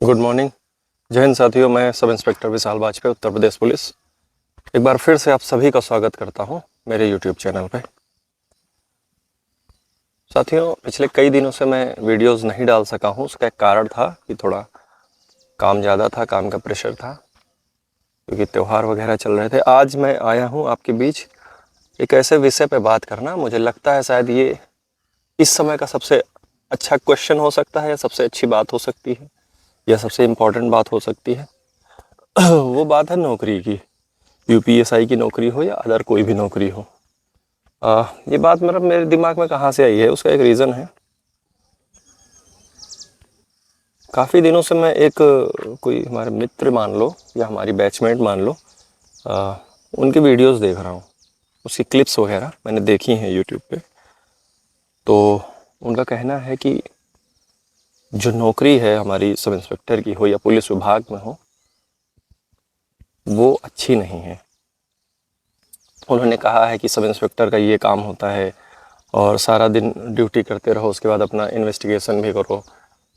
Good morning. जय हिंद साथियों, मैं सब इंस्पेक्टर विशाल वाजपेयी, उत्तर प्रदेश पुलिस। एक बार फिर से आप सभी का स्वागत करता हूं मेरे यूट्यूब चैनल पे। साथियों, पिछले कई दिनों से मैं वीडियोस नहीं डाल सका हूं। उसका एक कारण था कि थोड़ा काम ज़्यादा था, काम का प्रेशर था, क्योंकि त्यौहार वगैरह चल रहे थे। आज मैं आया हूँ आपके बीच एक ऐसे विषय पे बात करना। मुझे लगता है शायद ये इस समय का सबसे अच्छा क्वेश्चन हो सकता है, या सबसे अच्छी बात हो सकती है, या सबसे इम्पोर्टेंट बात हो सकती है। वो बात है नौकरी की। यूपीएसआई की नौकरी हो या अदर कोई भी नौकरी हो। ये बात मतलब मेरे दिमाग में कहाँ से आई है, उसका एक रीज़न है। काफ़ी दिनों से मैं एक कोई हमारे मित्र मान लो या हमारी बैचमेट मान लो, उनकी वीडियोस देख रहा हूँ। उसकी क्लिप्स वगैरह मैंने देखी हैं यूट्यूब पे। तो उनका कहना है कि जो नौकरी है हमारी सब इंस्पेक्टर की हो या पुलिस विभाग में हो, वो अच्छी नहीं है। उन्होंने कहा है कि सब इंस्पेक्टर का ये काम होता है और सारा दिन ड्यूटी करते रहो, उसके बाद अपना इन्वेस्टिगेशन भी करो,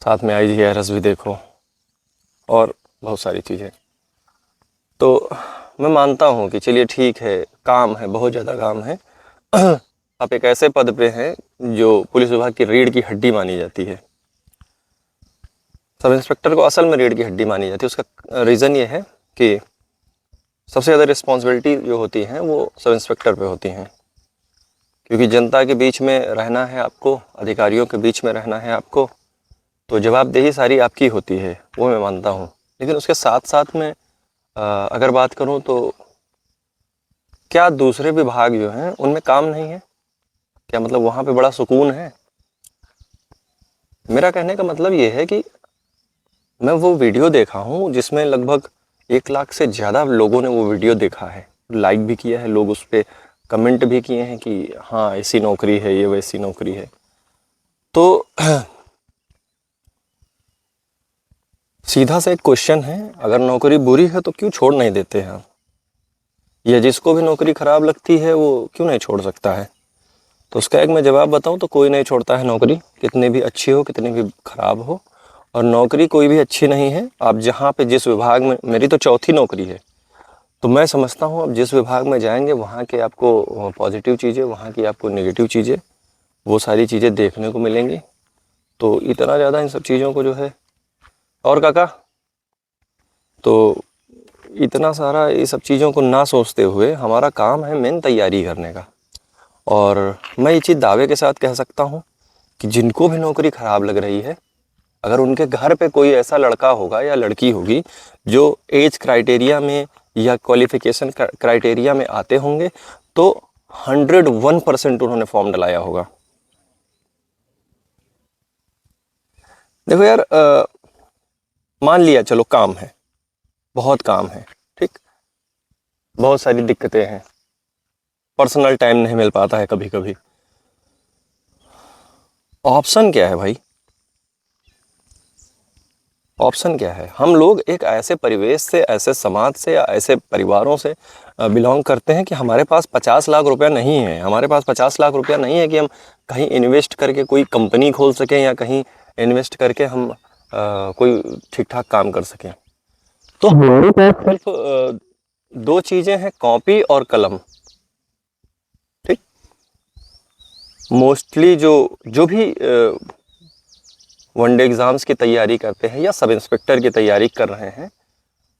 साथ में IGRS भी देखो और बहुत सारी चीज़ें। तो मैं मानता हूँ कि चलिए ठीक है, काम है, बहुत ज़्यादा काम है। आप एक ऐसे पद पे हैं जो पुलिस विभाग की रीढ़ की हड्डी मानी जाती है। सब इंस्पेक्टर को असल में रीढ़ की हड्डी मानी जाती है। उसका रीज़न ये है कि सबसे ज़्यादा रिस्पॉन्सिबिलिटी जो होती हैं वो सब इंस्पेक्टर पे होती हैं, क्योंकि जनता के बीच में रहना है आपको, अधिकारियों के बीच में रहना है आपको, तो जवाबदेही सारी आपकी होती है, वो मैं मानता हूँ। लेकिन उसके साथ साथ में अगर बात करूँ तो क्या दूसरे विभाग जो हैं उनमें काम नहीं है? क्या मतलब वहाँ पे बड़ा सुकून है? मेरा कहने का मतलब ये है कि मैं वो वीडियो देखा हूँ जिसमें लगभग 1 लाख से ज़्यादा लोगों ने वो वीडियो देखा है, लाइक भी किया है, लोग उस पर कमेंट भी किए हैं कि हाँ ऐसी नौकरी है, ये वैसी नौकरी है। तो सीधा सा एक क्वेश्चन है, अगर नौकरी बुरी है तो क्यों छोड़ नहीं देते हैं? या जिसको भी नौकरी ख़राब लगती है वो क्यों नहीं छोड़ सकता है? तो उसका एक मैं जवाब बताऊं तो कोई नहीं छोड़ता है नौकरी, कितनी भी अच्छी हो, कितनी भी ख़राब हो। और नौकरी कोई भी अच्छी नहीं है। आप जहाँ पे जिस विभाग में, मेरी तो चौथी नौकरी है, तो मैं समझता हूँ आप जिस विभाग में जाएंगे वहाँ के आपको पॉजिटिव चीज़ें, वहाँ की आपको नेगेटिव चीज़ें, वो सारी चीज़ें देखने को मिलेंगी। तो इतना ज़्यादा इन सब चीज़ों को जो है, और काका, तो इतना सारा ये सब चीज़ों को ना सोचते हुए हमारा काम है मेन तैयारी करने का। और मैं ये चीज़ दावे के साथ कह सकता हूँ कि जिनको भी नौकरी ख़राब लग रही है, अगर उनके घर पे कोई ऐसा लड़का होगा या लड़की होगी जो एज क्राइटेरिया में या क्वालिफ़िकेशन क्राइटेरिया में आते होंगे, तो 101% उन्होंने फॉर्म डलाया होगा। देखो यार, मान लिया चलो काम है, बहुत काम है, ठीक, बहुत सारी दिक्कतें हैं, पर्सनल टाइम नहीं मिल पाता है कभी कभी। ऑप्शन क्या है भाई? ऑप्शन क्या है? हम लोग एक ऐसे परिवेश से, ऐसे समाज से या ऐसे परिवारों से बिलोंग करते हैं कि हमारे पास 50 लाख रुपया नहीं है। हमारे पास 50 लाख रुपया नहीं है कि हम कहीं इन्वेस्ट करके कोई कंपनी खोल सकें, या कहीं इन्वेस्ट करके हम कोई ठीक ठाक काम कर सकें। तो हमारे पास सिर्फ दो चीज़ें हैं, कॉपी और कलम। ठीक, मोस्टली जो जो भी वनडे एग्ज़ाम्स की तैयारी करते हैं या सब इंस्पेक्टर की तैयारी कर रहे हैं,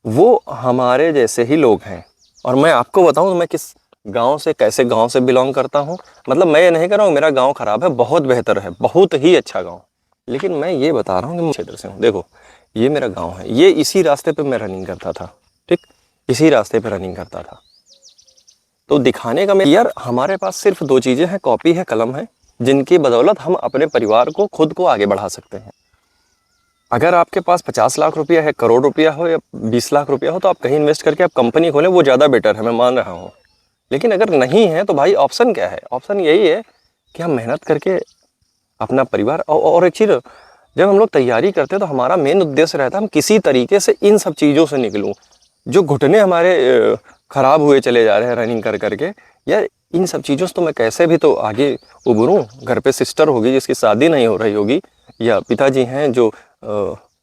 वो हमारे जैसे ही लोग हैं। और मैं आपको बताऊं मैं किस गांव से, कैसे गांव से बिलोंग करता हूं। मतलब मैं ये नहीं कह रहा हूं मेरा गांव ख़राब है, बहुत बेहतर है, बहुत ही अच्छा गांव। लेकिन मैं ये बता रहा हूं कि मैं क्षेत्र से हूं। देखो, ये मेरा गांव है, ये इसी रास्ते पे मैं रनिंग करता था, ठीक, इसी रास्ते पे रनिंग करता था। तो दिखाने का मैं, यार हमारे पास सिर्फ दो चीज़ें हैं, कॉपी है, कलम है, जिनकी बदौलत हम अपने परिवार को, खुद को आगे बढ़ा सकते हैं। अगर आपके पास 50 लाख रुपया है, करोड़ रुपया हो या 20 लाख रुपया हो, तो आप कहीं इन्वेस्ट करके आप कंपनी खोलें, वो ज़्यादा बेटर है, मैं मान रहा हूँ। लेकिन अगर नहीं है तो भाई ऑप्शन क्या है? ऑप्शन यही है कि हम मेहनत करके अपना परिवार, और एक चीज़, जब हम लोग तैयारी करते हैं तो हमारा मेन उद्देश्य रहता है हम किसी तरीके से इन सब चीज़ों से निकलूँ। जो घुटने हमारे ख़राब हुए चले जा रहे हैं रनिंग कर करके, यार इन सब चीज़ों से तो मैं कैसे भी तो आगे उभरूँ। घर पे सिस्टर होगी जिसकी शादी नहीं हो रही होगी, या पिताजी हैं जो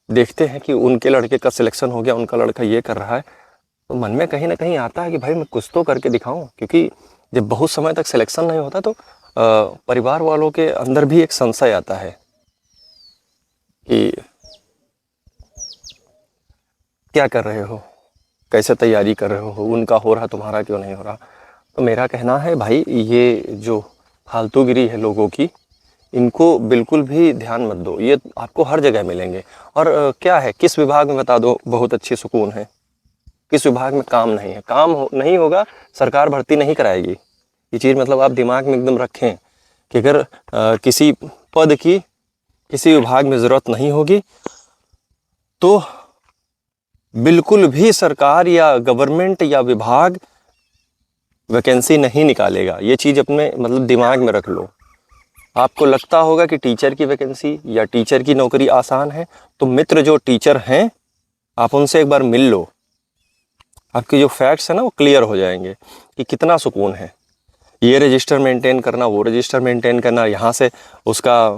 देखते हैं कि उनके लड़के का सिलेक्शन हो गया, उनका लड़का ये कर रहा है, तो मन में कहीं ना कहीं आता है कि भाई मैं कुछ तो करके दिखाऊं। क्योंकि जब बहुत समय तक सिलेक्शन नहीं होता तो परिवार वालों के अंदर भी एक संशय आता है कि क्या कर रहे हो, कैसे तैयारी कर रहे हो, उनका हो रहा तुम्हारा क्यों नहीं हो रहा। तो मेरा कहना है भाई, ये जो फालतूगिरी है लोगों की, इनको बिल्कुल भी ध्यान मत दो। ये आपको हर जगह मिलेंगे। और क्या है, किस विभाग में बता दो बहुत अच्छी सुकून है, किस विभाग में काम नहीं है। नहीं होगा, सरकार भर्ती नहीं कराएगी। ये चीज़ मतलब आप दिमाग में एकदम रखें कि अगर किसी पद की किसी विभाग में ज़रूरत नहीं होगी तो बिल्कुल भी सरकार या गवर्नमेंट या विभाग वैकेंसी नहीं निकालेगा। ये चीज़ अपने मतलब दिमाग में रख लो। आपको लगता होगा कि टीचर की वैकेंसी या टीचर की नौकरी आसान है, तो मित्र जो टीचर हैं आप उनसे एक बार मिल लो, आपके जो फैक्ट्स हैं ना वो क्लियर हो जाएंगे कि कितना सुकून है। ये रजिस्टर मेंटेन करना, वो रजिस्टर मेंटेन करना, यहाँ से उसका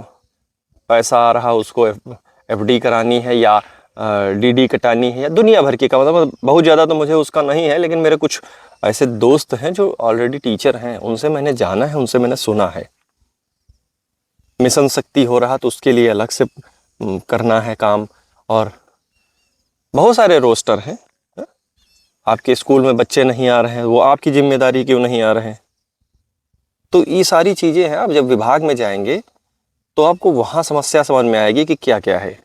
पैसा आ रहा उसको एफडी करानी है या डीडी कटानी है या दुनिया भर की का मतलब बहुत ज़्यादा तो मुझे उसका नहीं है, लेकिन मेरे कुछ ऐसे दोस्त हैं जो ऑलरेडी टीचर हैं, उनसे मैंने जाना है, उनसे मैंने सुना है। मिशन शक्ति हो रहा तो उसके लिए अलग से करना है काम, और बहुत सारे रोस्टर हैं। आपके स्कूल में बच्चे नहीं आ रहे हैं, वो आपकी जिम्मेदारी क्यों नहीं आ रहे हैं। तो ये सारी चीज़ें हैं। आप जब विभाग में जाएंगे तो आपको वहाँ समस्या समझ में आएगी कि क्या क्या है।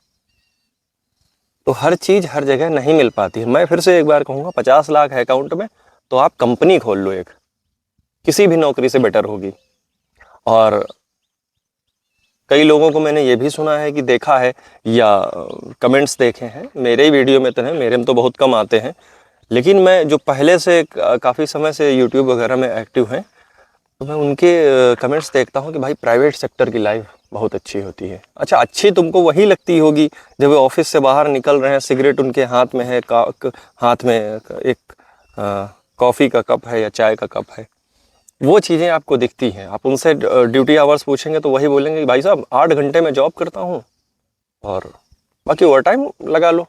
तो हर चीज़ हर जगह नहीं मिल पाती है। मैं फिर से एक बार कहूँगा, 50 लाख है अकाउंट में तो आप कंपनी खोल लो, एक किसी भी नौकरी से बेटर होगी। और कई लोगों को मैंने ये भी सुना है कि देखा है या कमेंट्स देखे हैं, मेरे ही वीडियो में तो नहीं, मेरे में तो बहुत कम आते हैं, लेकिन मैं जो पहले से काफ़ी समय से यूट्यूब वगैरह में एक्टिव हैं तो मैं उनके कमेंट्स देखता हूँ कि भाई प्राइवेट सेक्टर की लाइफ बहुत अच्छी होती है। अच्छा, अच्छी तुमको वही लगती होगी जब वो ऑफिस से बाहर निकल रहे हैं, सिगरेट उनके हाथ में है, हाथ में एक कॉफ़ी का कप है या चाय का कप है, वो चीज़ें आपको दिखती हैं। आप उनसे ड्यूटी आवर्स पूछेंगे तो वही बोलेंगे कि भाई साहब 8 घंटे में जॉब करता हूँ और बाकी ओवर टाइम लगा लो,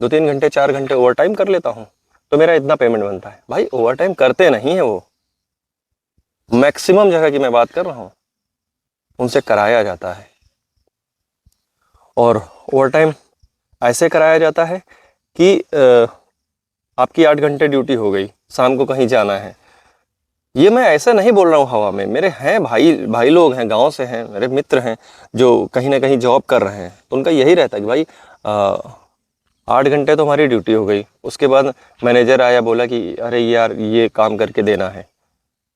2-3 घंटे 4 घंटे ओवर टाइम कर लेता हूँ तो मेरा इतना पेमेंट बनता है। भाई ओवर टाइम करते नहीं है वो, मैक्सिमम जगह की मैं बात कर रहा हूँ, उनसे कराया जाता है। और ओवर टाइम ऐसे कराया जाता है कि आपकी 8 घंटे ड्यूटी हो गई, शाम को कहीं जाना है। ये मैं ऐसा नहीं बोल रहा हूँ हवा में, मेरे हैं भाई लोग हैं, गांव से हैं, मेरे मित्र हैं जो कहीं ना कहीं जॉब कर रहे हैं, तो उनका यही रहता है कि भाई 8 घंटे तो हमारी ड्यूटी हो गई, उसके बाद मैनेजर आया बोला कि अरे यार ये काम करके देना है,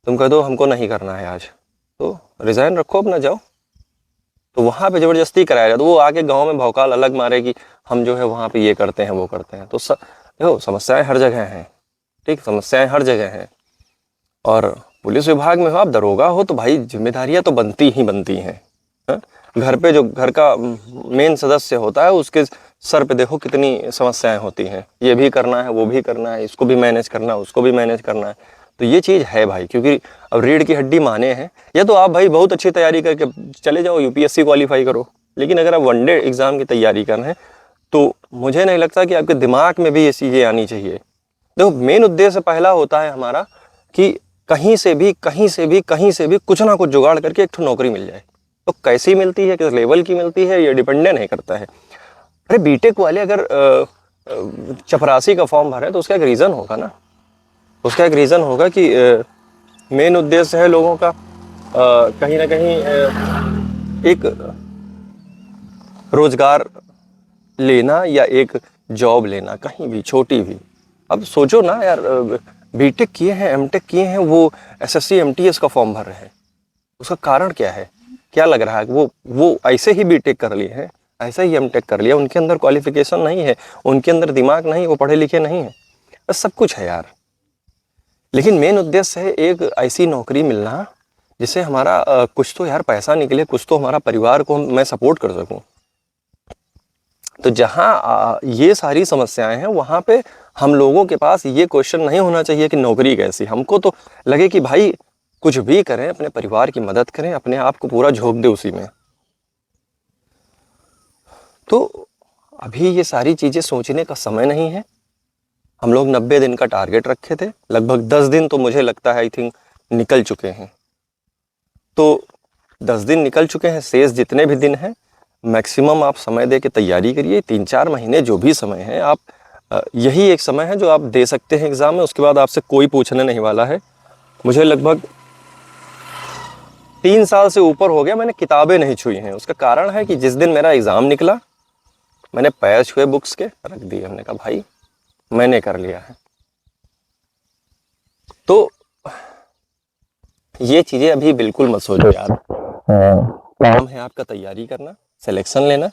तुम कह दो हमको नहीं करना है आज, तो रिज़ाइन रखो अपना जाओ। तो वहाँ पे ज़बरदस्ती कराया जाए तो वो आके गांव में भौकाल अलग मारे कि हम जो है वहाँ पे ये करते हैं वो करते हैं। तो देखो समस्याएं हर जगह हैं, ठीक, समस्याएं हर जगह हैं। और पुलिस विभाग में हो, आप दरोगा हो, तो भाई जिम्मेदारियाँ तो बनती ही बनती हैं। घर पे जो घर का मेन सदस्य होता है उसके सर पे देखो कितनी समस्याएं होती हैं, ये भी करना है, वो भी करना है, इसको भी मैनेज करना है, उसको भी मैनेज करना है। तो ये चीज़ है भाई, क्योंकि अब रीढ़ की हड्डी माने हैं। या तो आप भाई बहुत अच्छी तैयारी करके चले जाओ, यूपीएससी क्वालिफाई करो, लेकिन अगर आप वनडे एग्ज़ाम की तैयारी कर रहे हैं तो मुझे नहीं लगता कि आपके दिमाग में भी ये चीज़ें आनी चाहिए। देखो मेन उद्देश्य पहला होता है हमारा कि कहीं से भी कुछ ना कुछ जुगाड़ करके एक ठो नौकरी मिल जाए। तो कैसी मिलती है, किस लेवल की मिलती है, ये डिपेंडेंट नहीं करता है। अरे बीटेक वाले अगर चपरासी का फॉर्म भरे तो उसका एक रीज़न होगा ना, उसका एक रीज़न होगा कि मेन उद्देश्य है लोगों का कहीं ना कहीं एक रोजगार लेना या एक जॉब लेना, कहीं भी छोटी भी। अब सोचो ना यार, बीटेक किए हैं, एमटेक किए हैं, वो एसएससी एमटीएस का फॉर्म भर रहे हैं, उसका कारण क्या है? क्या लग रहा है कि वो ऐसे ही बीटेक कर लिए हैं, ऐसा ही एमटेक कर लिया, उनके अंदर क्वालिफिकेशन नहीं है, उनके अंदर दिमाग नहीं, वो पढ़े लिखे नहीं है। बस सब कुछ है यार, लेकिन मेन उद्देश्य है एक ऐसी नौकरी मिलना जिससे हमारा कुछ तो यार पैसा निकले, कुछ तो हमारा परिवार को मैं सपोर्ट कर सकूं। तो जहाँ ये सारी समस्याएं हैं वहाँ पे हम लोगों के पास ये क्वेश्चन नहीं होना चाहिए कि नौकरी कैसी। हमको तो लगे कि भाई कुछ भी करें, अपने परिवार की मदद करें, अपने आप को पूरा झोंक दे उसी में। तो अभी ये सारी चीज़ें सोचने का समय नहीं है। हम लोग 90 दिन का टारगेट रखे थे, लगभग 10 दिन तो मुझे लगता है आई थिंक निकल चुके हैं। तो 10 दिन निकल चुके हैं, शेष जितने भी दिन हैं मैक्सिमम आप समय दे के तैयारी करिए। 3-4 महीने जो भी समय है आप यही एक समय है जो आप दे सकते हैं एग्ज़ाम में। उसके बाद आपसे कोई पूछने नहीं वाला है। मुझे लगभग 3 साल से ऊपर हो गया मैंने किताबें नहीं छुई हैं। उसका कारण है कि जिस दिन मेरा एग्ज़ाम निकला मैंने पैर छुए बुक्स के, रख दिए। हमने कहा भाई मैंने कर लिया है। तो ये चीज़ें अभी बिल्कुल मत सोचो यार। काम है आपका तैयारी करना, सिलेक्शन लेना,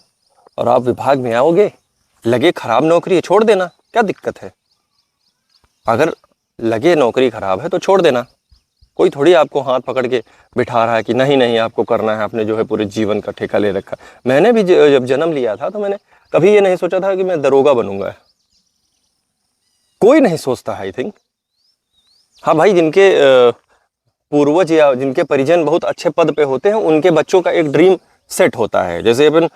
और आप विभाग में आओगे, लगे खराब नौकरी है छोड़ देना, क्या दिक्कत है? अगर लगे नौकरी खराब है तो छोड़ देना। कोई थोड़ी आपको हाथ पकड़ के बिठा रहा है कि नहीं नहीं आपको करना है, आपने जो है पूरे जीवन का ठेका ले रखा। मैंने भी जब जन्म लिया था तो मैंने कभी ये नहीं सोचा था कि मैं दरोगा बनूंगा। कोई नहीं सोचता है आई थिंक। हाँ भाई, जिनके पूर्वज या जिनके परिजन बहुत अच्छे पद पे होते हैं उनके बच्चों का एक ड्रीम सेट होता है। जैसे अपन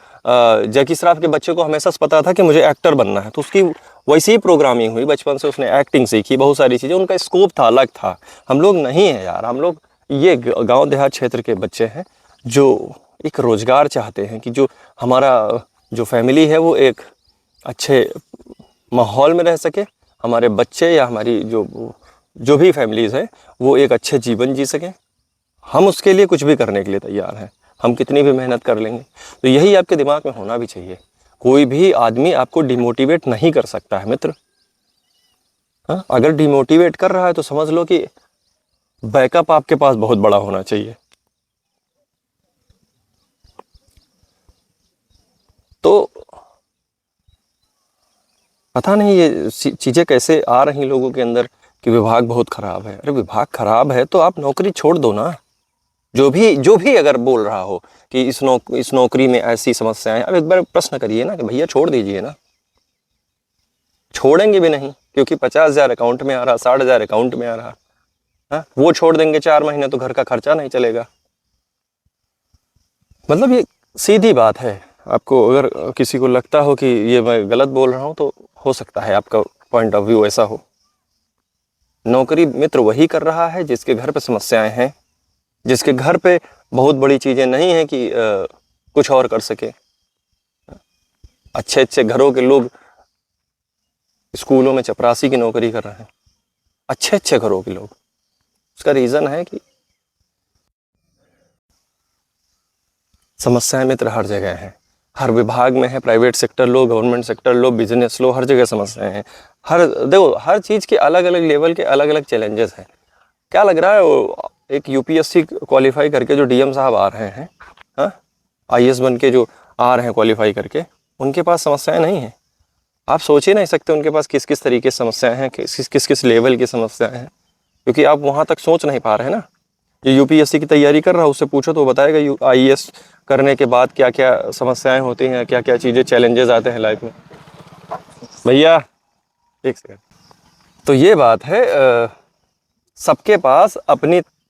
जैकी श्रॉफ के बच्चे को हमेशा पता था कि मुझे एक्टर बनना है, तो उसकी वैसी ही प्रोग्रामिंग हुई। बचपन से उसने एक्टिंग सीखी, बहुत सारी चीज़ें, उनका स्कोप था, अलग था। हम लोग नहीं है यार। हम लोग ये गांव देहात क्षेत्र के बच्चे हैं जो एक रोज़गार चाहते हैं कि जो हमारा जो फैमिली है वो एक अच्छे माहौल में रह सके, हमारे बच्चे या हमारी जो भी फैमिलीज़ है वो एक अच्छे जीवन जी सकें। हम उसके लिए कुछ भी करने के लिए तैयार हैं, हम कितनी भी मेहनत कर लेंगे। तो यही आपके दिमाग में होना भी चाहिए। कोई भी आदमी आपको डिमोटिवेट नहीं कर सकता है मित्र। हाँ, अगर डिमोटिवेट कर रहा है तो समझ लो कि बैकअप आपके पास बहुत बड़ा होना चाहिए। तो पता नहीं ये चीज़ें कैसे आ रही लोगों के अंदर कि विभाग बहुत ख़राब है। अरे विभाग ख़राब है तो आप नौकरी छोड़ दो ना। जो भी अगर बोल रहा हो कि इस नौकरी में ऐसी समस्याएं, अब एक बार प्रश्न करिए ना कि भैया छोड़ दीजिए ना। छोड़ेंगे भी नहीं, क्योंकि 50,000 अकाउंट में आ रहा, 60,000 अकाउंट में आ रहा। हाँ, वो छोड़ देंगे 4 महीने तो घर का खर्चा नहीं चलेगा। मतलब ये सीधी बात है। आपको अगर किसी को लगता हो कि ये मैं गलत बोल रहा हूँ तो हो सकता है आपका पॉइंट ऑफ व्यू ऐसा हो। नौकरी मित्र वही कर रहा है जिसके घर पे समस्याएं हैं, जिसके घर पे बहुत बड़ी चीज़ें नहीं हैं कि कुछ और कर सके। अच्छे अच्छे घरों के लोग स्कूलों में चपरासी की नौकरी कर रहे हैं, अच्छे अच्छे घरों के लोग। उसका रीज़न है कि समस्याएं मित्र हर जगह हैं, हर विभाग में है। प्राइवेट सेक्टर लो, गवर्नमेंट सेक्टर लो, बिजनेस लो, हर जगह समस्याएं हैं। देखो हर चीज़ के अलग अलग लेवल के अलग अलग चैलेंजेस हैं। क्या लग रहा है वो एक यूपीएससी क्वालिफाई करके जो डीएम साहब आ रहे हैं, हाँ, आईएएस बन के जो आ रहे हैं क्वालिफाई करके, उनके पास समस्याएं नहीं हैं? आप सोच ही नहीं सकते उनके पास किस किस तरीके की समस्याएं हैं, किस किस लेवल की समस्याएं हैं, क्योंकि आप वहाँ तक सोच नहीं पा रहे हैं ना। जो यूपीएससी की तैयारी कर रहा है उससे पूछो तो वो बताएगा आईएएस करने के बाद क्या क्या समस्याएं होती हैं, क्या क्या चीज़ें चैलेंजेस आते हैं लाइफ में। भैया एक सेकंड। तो ये बात है, सबके पास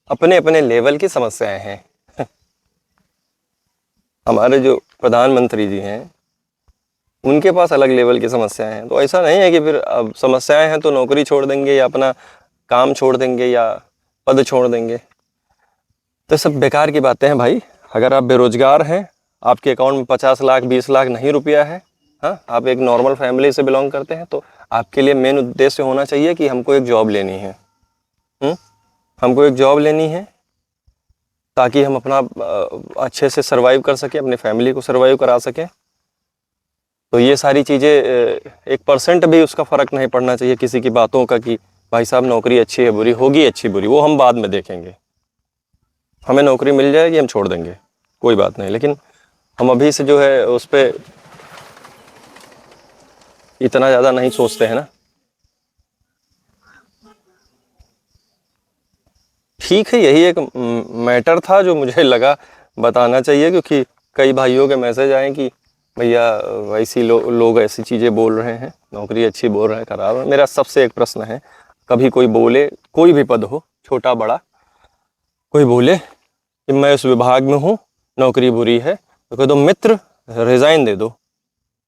अपने अपने लेवल की समस्याएं हैं। हमारे जो प्रधानमंत्री जी हैं उनके पास अलग लेवल की समस्याएं हैं। तो ऐसा नहीं है कि फिर अब समस्याएं हैं तो नौकरी छोड़ देंगे या अपना काम छोड़ देंगे या पद छोड़ देंगे। तो सब बेकार की बातें हैं भाई। अगर आप बेरोजगार हैं, आपके अकाउंट में 50 लाख 20 लाख नहीं रुपया है, हाँ, आप एक नॉर्मल फैमिली से बिलोंग करते हैं, तो आपके लिए मेन उद्देश्य होना चाहिए कि हमको एक जॉब लेनी है। हमको एक जॉब लेनी है ताकि हम अपना अच्छे से सर्वाइव कर सकें, अपनी फैमिली को सर्वाइव करा सकें। तो ये सारी चीज़ें 1% भी उसका फ़र्क नहीं पड़ना चाहिए किसी की बातों का कि भाई साहब नौकरी अच्छी है बुरी, होगी अच्छी बुरी वो हम बाद में देखेंगे। हमें नौकरी मिल जाएगी हम छोड़ देंगे, कोई बात नहीं, लेकिन हम अभी से जो है उस पर इतना ज़्यादा नहीं सोचते हैं ना। ठीक है, यही एक मैटर था जो मुझे लगा बताना चाहिए, क्योंकि कई भाइयों के मैसेज आए कि भैया ऐसी लोग ऐसी चीज़ें बोल रहे हैं, नौकरी अच्छी बोल रहे हैं खराब है। मेरा सबसे एक प्रश्न है, कभी कोई बोले, कोई भी पद हो छोटा बड़ा, कोई बोले कि मैं उस विभाग में हूँ नौकरी बुरी है, तो कह दो मित्र रिज़ाइन दे दो,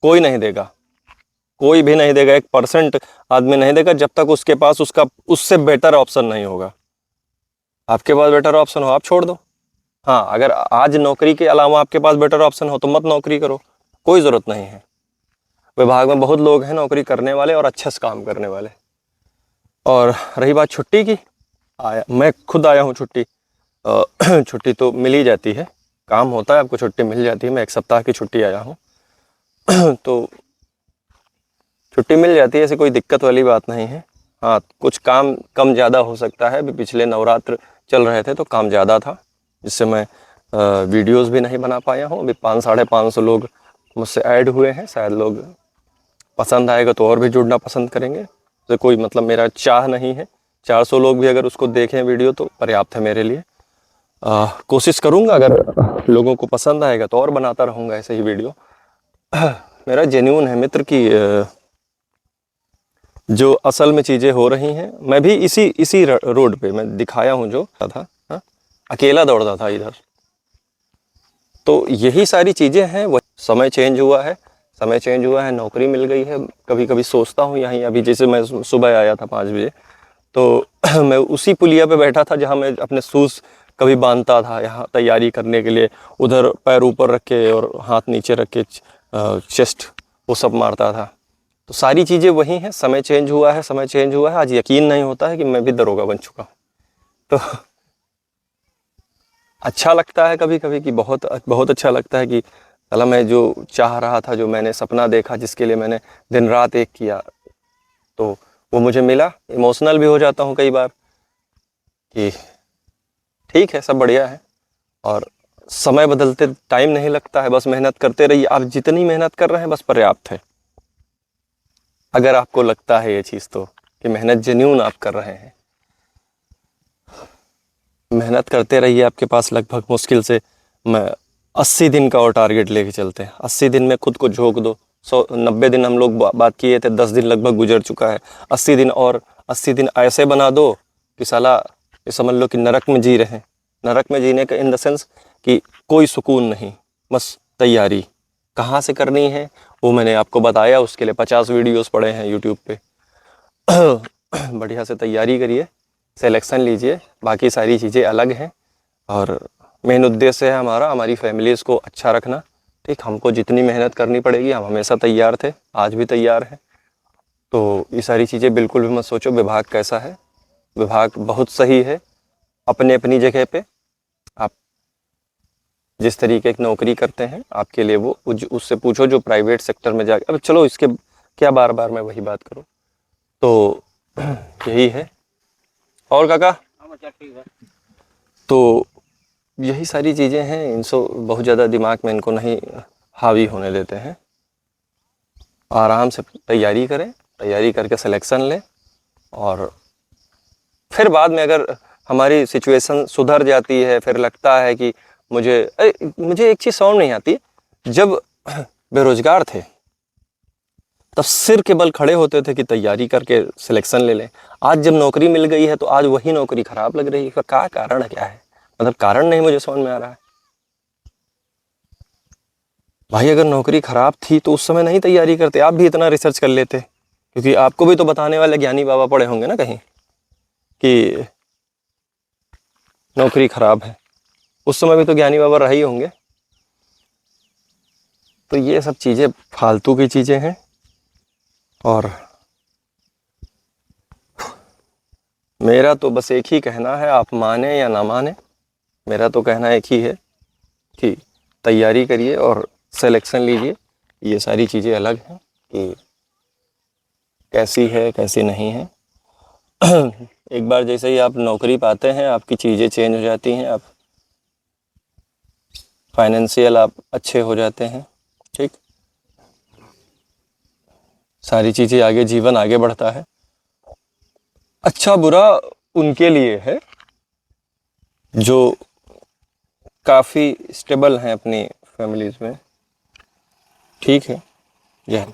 कोई नहीं देगा, कोई भी नहीं देगा, 1% आदमी नहीं देगा जब तक उसके पास उसका उससे बेटर ऑप्शन नहीं होगा। आपके पास बेटर ऑप्शन हो आप छोड़ दो। हाँ, अगर आज नौकरी के अलावा आपके पास बेटर ऑप्शन हो तो मत नौकरी करो, कोई ज़रूरत नहीं है। विभाग में बहुत लोग हैं नौकरी करने वाले और अच्छे से काम करने वाले। और रही बात छुट्टी की, मैं खुद आया हूँ छुट्टी। छुट्टी तो मिल ही जाती है, काम होता है आपको छुट्टी मिल जाती है। मैं 1 सप्ताह की छुट्टी आया हूँ तो छुट्टी मिल जाती है, ऐसी कोई दिक्कत वाली बात नहीं है। हाँ, कुछ काम कम ज़्यादा हो सकता है। अभी पिछले नवरात्र चल रहे थे तो काम ज़्यादा था, जिससे मैं वीडियोस भी नहीं बना पाया हूँ। अभी 500-550 लोग मुझसे ऐड हुए हैं, शायद लोग पसंद आएगा तो और भी जुड़ना पसंद करेंगे। तो कोई मतलब मेरा चाह नहीं है, 400 लोग भी अगर उसको देखें वीडियो तो पर्याप्त है मेरे लिए। कोशिश करूँगा, अगर लोगों को पसंद आएगा तो और बनाता रहूँगा ऐसे ही वीडियो। मेरा जेन्युइन है मित्र कि जो असल में चीज़ें हो रही हैं, मैं भी इसी रोड पे मैं दिखाया हूँ जो था। हाँ? अकेला दौड़ता था इधर, तो यही सारी चीज़ें हैं। वो समय चेंज हुआ है, समय चेंज हुआ है, नौकरी मिल गई है। कभी कभी सोचता हूँ यहीं, अभी जैसे मैं सुबह आया था 5 बजे, तो मैं उसी पुलिया पे बैठा था जहाँ मैं अपने शूज़ कभी बांधता था यहाँ तैयारी करने के लिए। उधर पैर ऊपर रख के और हाथ नीचे रख के चेस्ट वो सब मारता था। तो सारी चीज़ें वही हैं, समय चेंज हुआ है, समय चेंज हुआ है। आज यकीन नहीं होता है कि मैं भी दरोगा बन चुका हूँ। तो अच्छा लगता है कभी कभी कि बहुत बहुत अच्छा लगता है कि साला मैं जो चाह रहा था, जो मैंने सपना देखा, जिसके लिए मैंने दिन रात एक किया, तो वो मुझे मिला। इमोशनल भी हो जाता हूँ कई बार कि ठीक है, सब बढ़िया है। और समय बदलते टाइम नहीं लगता है, बस मेहनत करते रहिए। आप जितनी मेहनत कर रहे हैं बस पर्याप्त है। अगर आपको लगता है ये चीज़ तो कि मेहनत जेन्युइन आप कर रहे हैं, मेहनत करते रहिए। आपके पास लगभग मुश्किल से मैं 80 दिन का और टारगेट लेके चलते हैं। 80 दिन में खुद को झोंक दो। 90 दिन हम लोग बात किए थे, 10 दिन लगभग गुजर चुका है। 80 दिन और 80 दिन ऐसे बना दो कि साला ये समझ लो कि नरक में जी रहे हैं। नरक में जीने का इन द सेंस कि कोई सुकून नहीं, बस तैयारी कहाँ से करनी है वो मैंने आपको बताया। उसके लिए 50 वीडियोस पड़े हैं यूट्यूब पे। बढ़िया से तैयारी करिए, सिलेक्शन लीजिए, बाकी सारी चीज़ें अलग हैं। और मेन उद्देश्य है हमारा, हमारी फैमिलीज़ को अच्छा रखना। ठीक, हमको जितनी मेहनत करनी पड़ेगी, हम हमेशा तैयार थे, आज भी तैयार हैं। तो ये सारी चीज़ें बिल्कुल भी मत सोचो विभाग कैसा है। विभाग बहुत सही है अपने अपनी जगह पे। आप जिस तरीके की नौकरी करते हैं आपके लिए वो उससे पूछो जो प्राइवेट सेक्टर में जाके। अब चलो इसके क्या बार बार मैं वही बात करूँ। तो यही है। और काका, तो यही सारी चीज़ें हैं। इनको बहुत ज़्यादा दिमाग में इनको नहीं हावी होने देते हैं। आराम से तैयारी करें, तैयारी करके सिलेक्शन लें, और फिर बाद में अगर हमारी सिचुएशन सुधर जाती है, फिर लगता है कि मुझे एक चीज़ समझ नहीं आती। जब बेरोजगार थे तब सिर के बल खड़े होते थे कि तैयारी करके सिलेक्शन ले लें। आज जब नौकरी मिल गई है तो आज वही नौकरी खराब लग रही है। क्या कारण है, क्या है? मतलब कारण नहीं मुझे समझ में आ रहा है। भाई अगर नौकरी खराब थी तो उस समय नहीं तैयारी करते, आप भी इतना रिसर्च कर लेते। क्योंकि आपको भी तो बताने वाले ज्ञानी बाबा पड़े होंगे ना कहीं कि नौकरी खराब है। उस समय भी तो ज्ञानी बाबा रहे ही होंगे। तो ये सब चीज़ें फालतू की चीज़ें हैं। और मेरा तो बस एक ही कहना है, आप माने या ना माने, मेरा तो कहना एक ही है कि तैयारी करिए और सिलेक्शन लीजिए। ये सारी चीज़ें अलग हैं कि कैसी है कैसी नहीं है। एक बार जैसे ही आप नौकरी पाते हैं आपकी चीज़ें चेंज हो जाती हैं, आप फाइनेंशियल आप अच्छे हो जाते हैं। ठीक, सारी चीज़ें आगे, जीवन आगे बढ़ता है। अच्छा बुरा उनके लिए है जो काफ़ी स्टेबल हैं अपनी फैमिलीज़ में। ठीक है, जय हिंद।